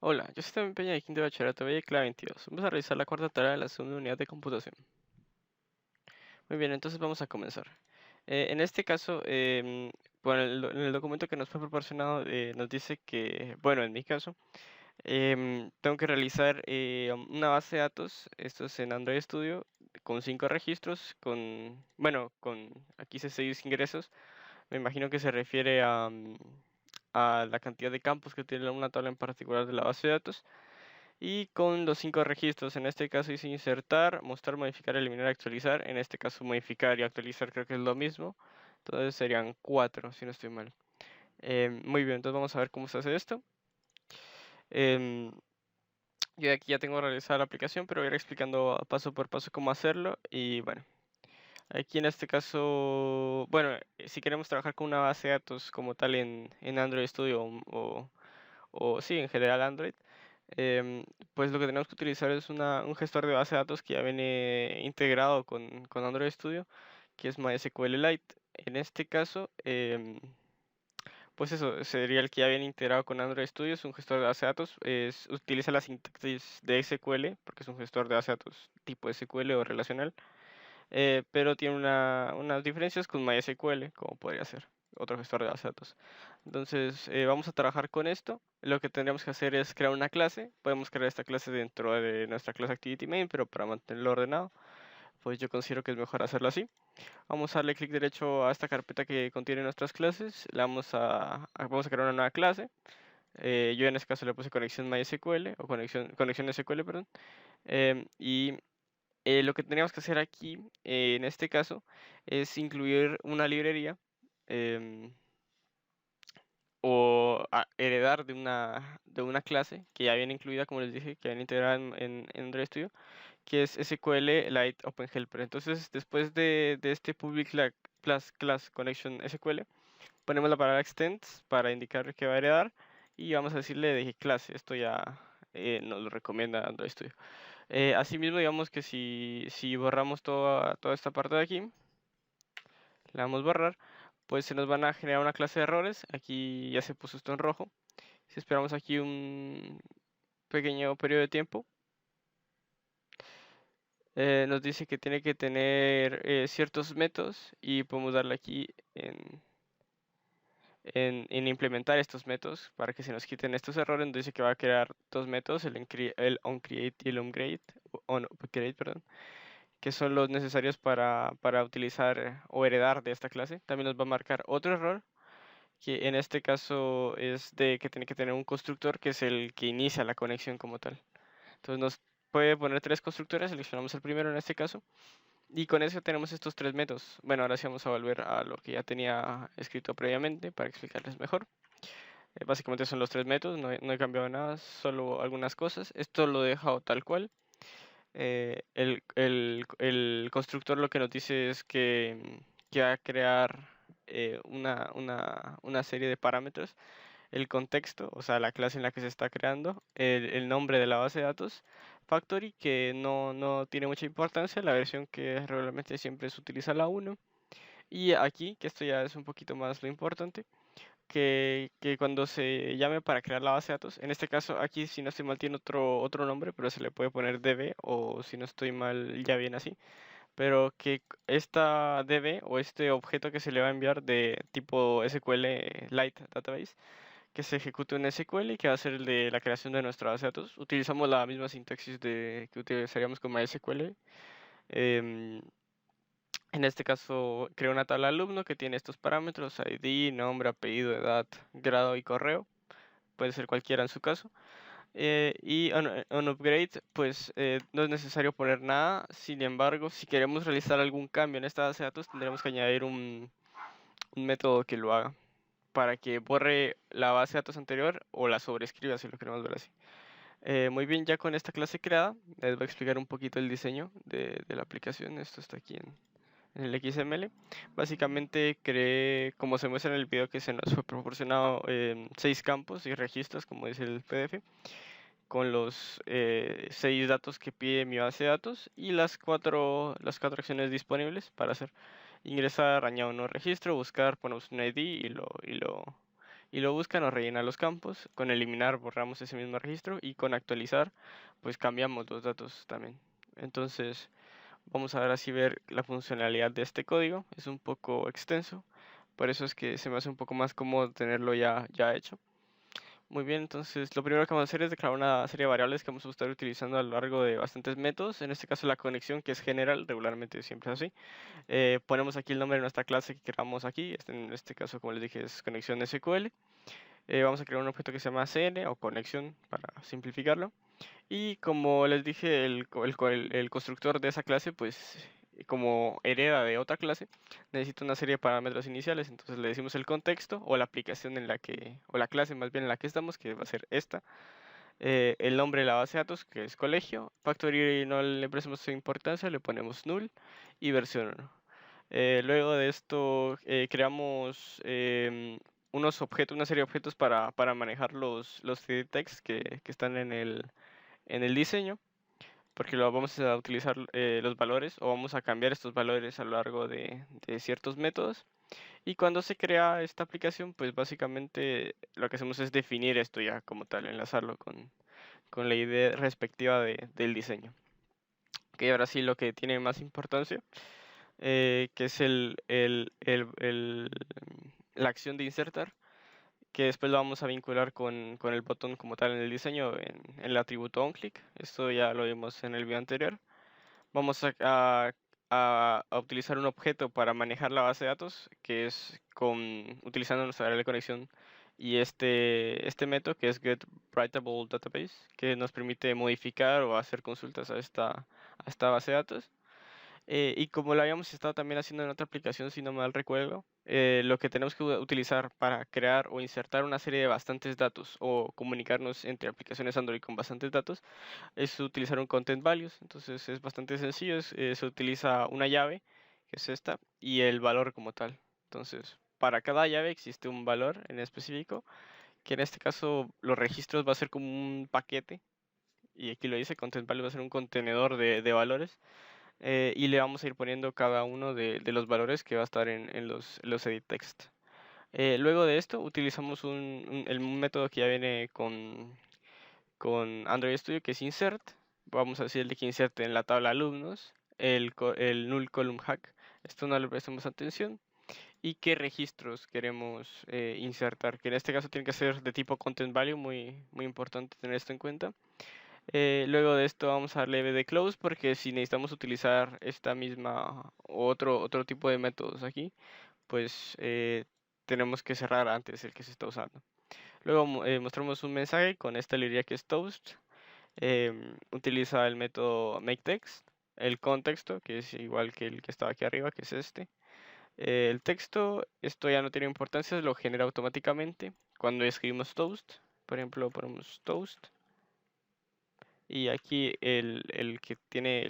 Hola, yo soy También Peña de quinto de bachillerato B, clave 22. Vamos a realizar la cuarta tarea de la segunda unidad de computación. Muy bien, entonces vamos a comenzar. En este caso, bueno, en el documento que nos fue proporcionado nos dice que, bueno, en mi caso, tengo que realizar una base de datos, esto es en Android Studio, con 5 registros, bueno, aquí dice 6 ingresos. Me imagino que se refiere a la cantidad de campos que tiene una tabla en particular de la base de datos. Y con los 5 registros, en este caso hice insertar, mostrar, modificar, eliminar, actualizar. En este caso modificar y actualizar creo que es lo mismo. Entonces serían 4, si no estoy mal. Muy bien, entonces vamos a ver cómo se hace esto. Em, yo aquí ya tengo realizada la aplicación, pero voy a ir explicando paso por paso cómo hacerlo. Y bueno, aquí en este caso, bueno, si queremos trabajar con una base de datos como tal en Android Studio o sí, en general Android, pues lo que tenemos que utilizar es un gestor de base de datos que ya viene integrado con Android Studio, que es MySQLite. En este caso, pues eso sería el que ya viene integrado con Android Studio, es un gestor de base de datos, utiliza la sintaxis de SQL, porque es un gestor de base de datos tipo SQL o relacional, pero tiene unas diferencias con MySQL, como podría ser otro gestor de base de datos. Entonces, vamos a trabajar con esto. Lo que tendríamos que hacer es crear una clase. Podemos crear esta clase dentro de nuestra clase Activity Main, pero para mantenerlo ordenado, pues yo considero que es mejor hacerlo así. Vamos a darle clic derecho a esta carpeta que contiene nuestras clases. Vamos a crear una nueva clase. Yo en este caso le puse conexión MySQL o conexión SQL, perdón. Y lo que teníamos que hacer aquí, en este caso, es incluir una librería em, o heredar de una clase que ya viene incluida, como les dije, que viene integrada en Android Studio, que es SQLite OpenHelper. Entonces, después de este public class connection SQL, ponemos la palabra extends para indicar que va a heredar y vamos a decirle de qué clase. Esto ya nos lo recomienda Android Studio. Asimismo, digamos que si borramos toda esta parte de aquí, le damos borrar, pues se nos van a generar una clase de errores. Aquí ya se puso esto en rojo. Si esperamos aquí un pequeño periodo de tiempo, nos dice que tiene que tener ciertos métodos y podemos darle aquí en implementar estos métodos para que se nos quiten estos errores. Nos dice que va a crear dos métodos, el onCreate y el onCreate, perdón, que son los necesarios para utilizar o heredar de esta clase. También nos va a marcar otro error, que en este caso es de que tiene que tener un constructor que es el que inicia la conexión como tal. Entonces nos puede poner tres constructores, seleccionamos el primero en este caso, y con eso tenemos estos tres métodos. Bueno, ahora sí vamos a volver a lo que ya tenía escrito previamente para explicarles mejor. Básicamente son los tres métodos, no he cambiado nada, solo algunas cosas. Esto lo he dejado tal cual. El constructor lo que nos dice es que va a crear una serie de parámetros, el contexto, o sea, la clase en la que se está creando, el nombre de la base de datos, factory, que no tiene mucha importancia, la versión que regularmente siempre se utiliza la 1, y aquí, que esto ya es un poquito más lo importante, que cuando se llame para crear la base de datos, en este caso aquí si no estoy mal tiene otro nombre, pero se le puede poner db o si no estoy mal ya viene así, pero que esta db o este objeto que se le va a enviar de tipo SQLite Database, que se ejecute un SQL y que va a ser el de la creación de nuestra base de datos. Utilizamos la misma sintaxis que utilizaríamos con MySQL. em, en este caso, creo una tabla alumno que tiene estos parámetros: ID, nombre, apellido, edad, grado y correo. Puede ser cualquiera en su caso. Y on upgrade, pues no es necesario poner nada. Sin embargo, si queremos realizar algún cambio en esta base de datos, tendremos que añadir un método que lo haga para que borre la base de datos anterior o la sobrescriba, si lo queremos ver así. Muy bien, ya con esta clase creada, les voy a explicar un poquito el diseño de la aplicación. Esto está aquí en el XML. Básicamente creé, como se muestra en el video que se nos fue proporcionado, 6 campos y registros, como dice el PDF, con los 6 datos que pide mi base de datos y las cuatro acciones disponibles para hacer: ingresar, añadir un nuevo registro, buscar, ponemos un ID y lo busca, nos rellena los campos. Con eliminar borramos ese mismo registro y con actualizar pues cambiamos los datos también. Entonces vamos a ahora sí ver la funcionalidad de este código. Es un poco extenso, por eso es que se me hace un poco más cómodo tenerlo ya hecho. Muy bien, entonces lo primero que vamos a hacer es declarar una serie de variables que vamos a estar utilizando a lo largo de bastantes métodos. En este caso la conexión, que es general, regularmente siempre es así. Ponemos aquí el nombre de nuestra clase que queramos aquí. En este caso, como les dije, es conexión SQL. Vamos a crear un objeto que se llama CN o conexión para simplificarlo. Y como les dije, el constructor de esa clase, pues como hereda de otra clase, necesita una serie de parámetros iniciales. Entonces le decimos el contexto o la aplicación en la que, o la clase más bien en la que estamos, que va a ser esta. El nombre de la base de datos, que es colegio. Factory no le prestamos importancia, le ponemos null y versión 1. Luego de esto creamos unos objetos, una serie de objetos para manejar los 3D text que están en el diseño, porque lo vamos a utilizar los valores o vamos a cambiar estos valores a lo largo de ciertos métodos. Y cuando se crea esta aplicación, pues básicamente lo que hacemos es definir esto ya como tal, enlazarlo con la idea respectiva del diseño. Ok, ahora sí lo que tiene más importancia, que es la acción de insertar, que después lo vamos a vincular con el botón como tal en el diseño, en el atributo onClick. Esto ya lo vimos en el video anterior. Vamos a utilizar un objeto para manejar la base de datos, que es utilizando nuestra variable de conexión y este método que es getWriteableDatabase, que nos permite modificar o hacer consultas a esta base de datos. Y como lo habíamos estado también haciendo en otra aplicación, si no mal recuerdo, lo que tenemos que utilizar para crear o insertar una serie de bastantes datos o comunicarnos entre aplicaciones Android con bastantes datos es utilizar un content values. Entonces es bastante sencillo, se utiliza una llave, que es esta, y el valor como tal. Entonces, para cada llave existe un valor en específico, que en este caso los registros va a ser como un paquete, y aquí lo dice, content value va a ser un contenedor de valores, y le vamos a ir poniendo cada uno de los valores que va a estar en los edit text. Luego de esto utilizamos un método que ya viene con Android Studio, que es insert. Vamos a decirle que inserte en la tabla alumnos el null column hack. Esto no le prestamos atención. Y qué registros queremos insertar, que en este caso tiene que ser de tipo content value, muy, muy importante tener esto en cuenta. Luego de esto vamos a darle de close, porque si necesitamos utilizar esta misma otro tipo de métodos aquí, pues tenemos que cerrar antes el que se está usando. Luego mostramos un mensaje con esta librería que es toast. Utiliza el método makeText, el contexto, que es igual que el que estaba aquí arriba, que es este. El texto, esto ya no tiene importancia, lo genera automáticamente cuando escribimos toast. Por ejemplo, ponemos toast. Y aquí el que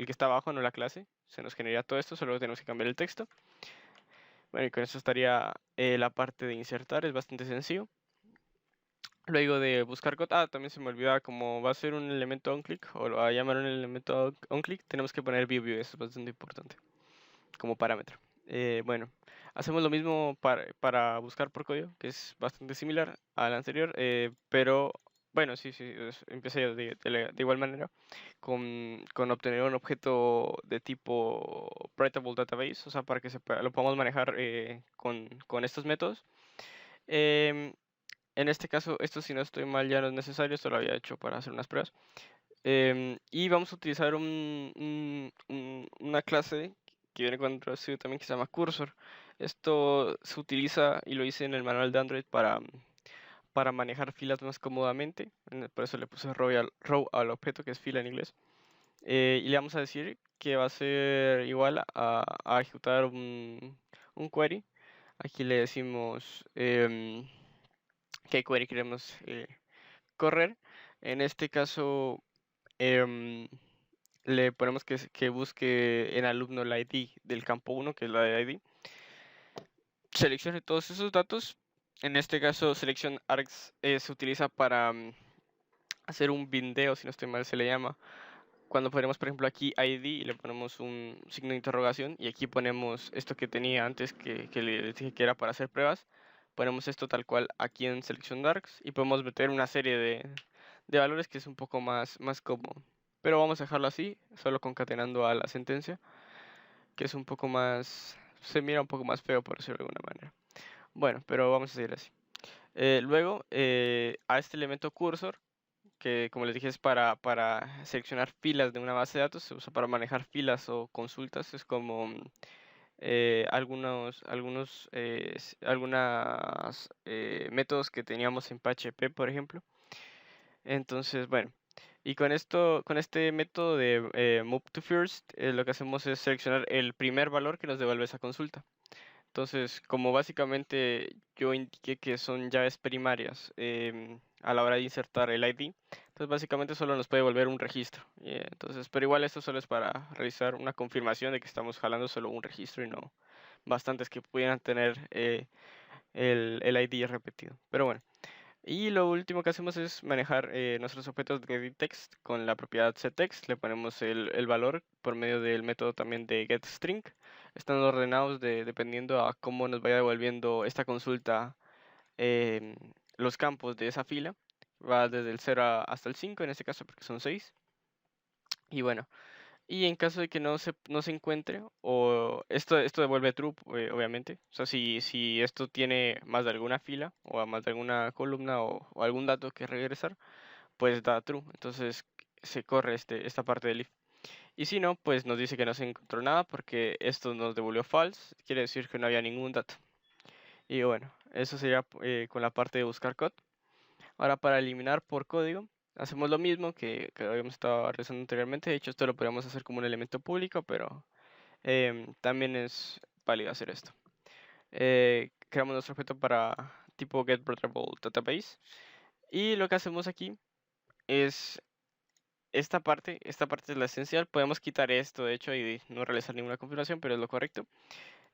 está abajo, no la clase, se nos genera todo esto, solo tenemos que cambiar el texto. Bueno, y con eso estaría la parte de insertar, es bastante sencillo. Luego de buscar también se me olvidaba, como va a ser un elemento onClick, o lo va a llamar un elemento onClick, tenemos que poner view, eso es bastante importante, como parámetro. Bueno, hacemos lo mismo para buscar por código, que es bastante similar al anterior, pero bueno, sí, empecé de igual manera, con obtener un objeto de tipo Writable Database, o sea, para que lo podamos manejar con estos métodos. Em, en este caso, esto si no estoy mal ya no es necesario, esto lo había hecho para hacer unas pruebas. Y vamos a utilizar una clase que viene con Android Studio también, que se llama Cursor. Esto se utiliza y lo hice en el manual de Android para manejar filas más cómodamente. Por eso le puse row al objeto, que es fila en inglés. Y le vamos a decir que va a ser igual a ejecutar un query. Aquí le decimos qué query queremos correr. En este caso, le ponemos que busque en alumno la ID del campo 1, que es la de ID. Seleccione todos esos datos. En este caso, selección args se utiliza para hacer un bindeo, si no estoy mal se le llama. Cuando ponemos, por ejemplo, aquí ID y le ponemos un signo de interrogación, y aquí ponemos esto que tenía antes, que le dije que era para hacer pruebas, ponemos esto tal cual aquí en Selection Darks y podemos meter una serie de valores que es un poco más cómodo. Pero vamos a dejarlo así, solo concatenando a la sentencia, que es un poco más, se mira un poco más feo por decirlo de alguna manera. Bueno, pero vamos a seguir así. Luego, a este elemento cursor, que como les dije es para seleccionar filas de una base de datos, se usa para manejar filas o consultas, es como algunos métodos que teníamos en PHP, por ejemplo. Entonces, bueno, y con este método de move to first, lo que hacemos es seleccionar el primer valor que nos devuelve esa consulta. Entonces, como básicamente yo indiqué que son llaves primarias a la hora de insertar el ID, entonces básicamente solo nos puede devolver un registro. Entonces, pero igual esto solo es para realizar una confirmación de que estamos jalando solo un registro y no bastantes que pudieran tener el ID repetido. Pero bueno. Y lo último que hacemos es manejar nuestros objetos de getText con la propiedad setText. Le ponemos el valor por medio del método también de getString. Están ordenados dependiendo a cómo nos vaya devolviendo esta consulta los campos de esa fila. Va desde el 0 hasta el 5 en este caso porque son 6. Y bueno, y en caso de que no se encuentre, o esto devuelve true, obviamente. O sea, si esto tiene más de alguna fila, o más de alguna columna, o algún dato que regresar, pues da true. Entonces se corre esta parte del if. Y si no, pues nos dice que no se encontró nada, porque esto nos devolvió false, quiere decir que no había ningún dato. Y bueno, eso sería con la parte de buscar code. Ahora para eliminar por código, hacemos lo mismo que habíamos estado realizando anteriormente. De hecho, esto lo podríamos hacer como un elemento público, pero también es válido hacer esto. Creamos nuestro objeto para tipo getPortable-database. Y lo que hacemos aquí es esta parte es la esencial. Podemos quitar esto, de hecho, y no realizar ninguna configuración, pero es lo correcto.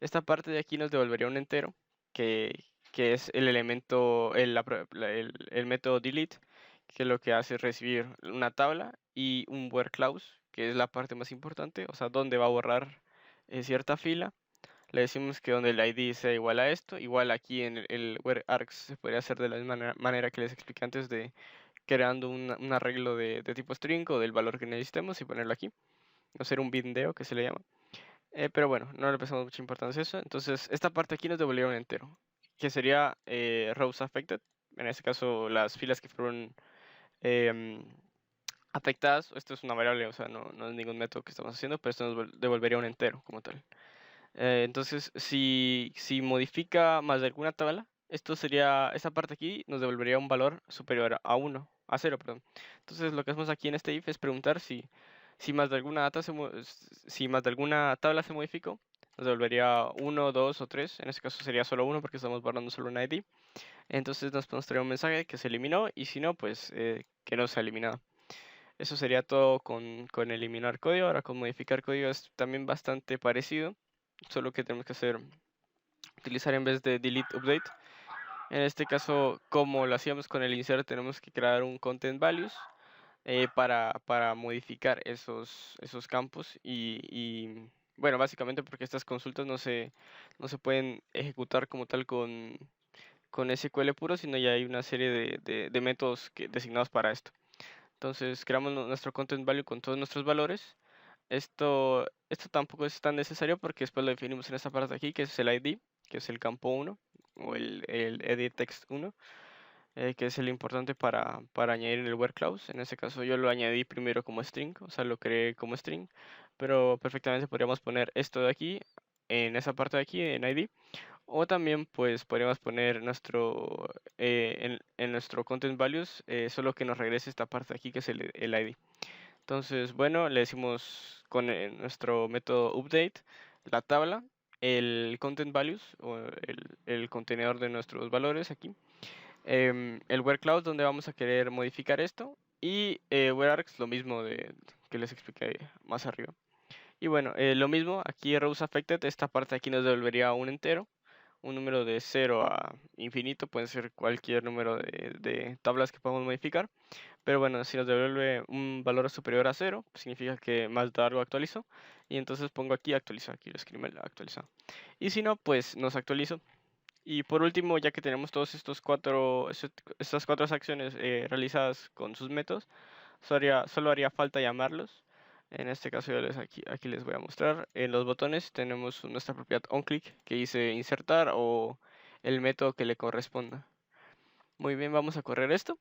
Esta parte de aquí nos devolvería un entero, que es el elemento, el método delete, que lo que hace es recibir una tabla y un where clause, que es la parte más importante, o sea, donde va a borrar cierta fila. Le decimos que donde el ID sea igual a esto, igual aquí en el where args se podría hacer de la misma manera que les expliqué antes de creando un arreglo de tipo string o del valor que necesitemos y ponerlo aquí, hacer un bindeo que se le llama. Pero bueno, no le prestamos mucha importancia a eso. Entonces, esta parte aquí nos devolvió un entero, que sería rows affected. En este caso, las filas que fueron em, afectadas. Esto es una variable, o sea, no es ningún método que estamos haciendo, pero esto nos devolvería un entero como tal. Entonces, si modifica más de alguna tabla, esta parte aquí nos devolvería un valor superior a 1, a 0, perdón. Entonces, lo que hacemos aquí en este if es preguntar si más de alguna si más de alguna tabla se modificó, nos devolvería 1, 2 o 3. En este caso sería solo 1 porque estamos guardando solo una ID. Entonces nos mostraría un mensaje que se eliminó y si no, pues que no se ha eliminado. Eso sería todo con eliminar código. Ahora con modificar código es también bastante parecido, solo que tenemos que utilizar en vez de delete update. En este caso, como lo hacíamos con el insert, tenemos que crear un content values para modificar esos campos bueno, básicamente porque estas consultas no se pueden ejecutar como tal con SQL puro, sino ya hay una serie de métodos designados para esto. Entonces creamos nuestro content value con todos nuestros valores. Esto tampoco es tan necesario porque después lo definimos en esta parte de aquí, que es el ID, que es el campo 1 o el edit text 1, que es el importante para añadir en el where clause. En este caso yo lo añadí primero como string, o sea, lo creé como string, pero perfectamente podríamos poner esto de aquí, en esa parte de aquí, en ID, o también pues podríamos poner en nuestro content values, solo que nos regrese esta parte de aquí, que es el ID. Entonces, bueno, le decimos con nuestro método update la tabla, el content values o el contenedor de nuestros valores aquí, el where clause donde vamos a querer modificar esto y where args lo mismo que les expliqué más arriba. Y bueno, lo mismo aquí rows affected, esta parte aquí nos devolvería un entero, un número de 0 a infinito, puede ser cualquier número de tablas que podamos modificar. Pero bueno, si nos devuelve un valor superior a 0, significa que más de algo actualizó. Y entonces pongo aquí actualizar, aquí lo escribo actualizado. Y si no, pues nos actualizo. Y por último, ya que tenemos todos estas cuatro acciones realizadas con sus métodos, solo haría falta llamarlos. En este caso aquí les voy a mostrar. En los botones tenemos nuestra propiedad onClick que dice insertar o el método que le corresponda. Muy bien, vamos a correr esto.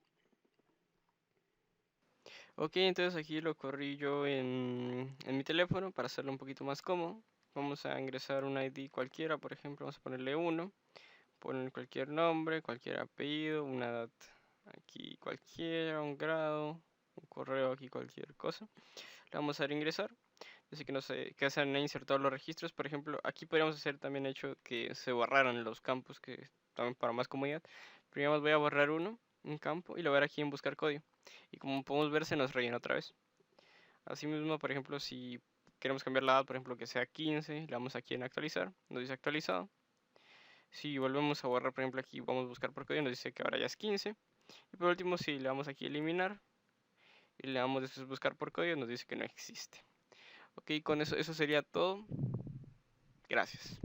Ok, entonces aquí lo corrí yo en mi teléfono para hacerlo un poquito más cómodo. Vamos a ingresar un ID cualquiera, por ejemplo, vamos a ponerle 1. Poner cualquier nombre, cualquier apellido, una edad aquí cualquiera, un grado, un correo aquí cualquier cosa. Le vamos a dar a ingresar. Así que no sé, que se han insertado los registros. Por ejemplo, aquí podríamos hacer también hecho que se borraran los campos, que también para más comodidad. Primero voy a borrar un campo, y lo voy a dar aquí en buscar código. Y como podemos ver, se nos rellena otra vez. Asimismo, por ejemplo, si queremos cambiar la edad, por ejemplo, que sea 15, le damos aquí en actualizar, nos dice actualizado. Si volvemos a borrar, por ejemplo, aquí vamos a buscar por código, nos dice que ahora ya es 15. Y por último, si le damos aquí eliminar y le damos después buscar por código, nos dice que no existe. Ok, con eso sería todo. Gracias.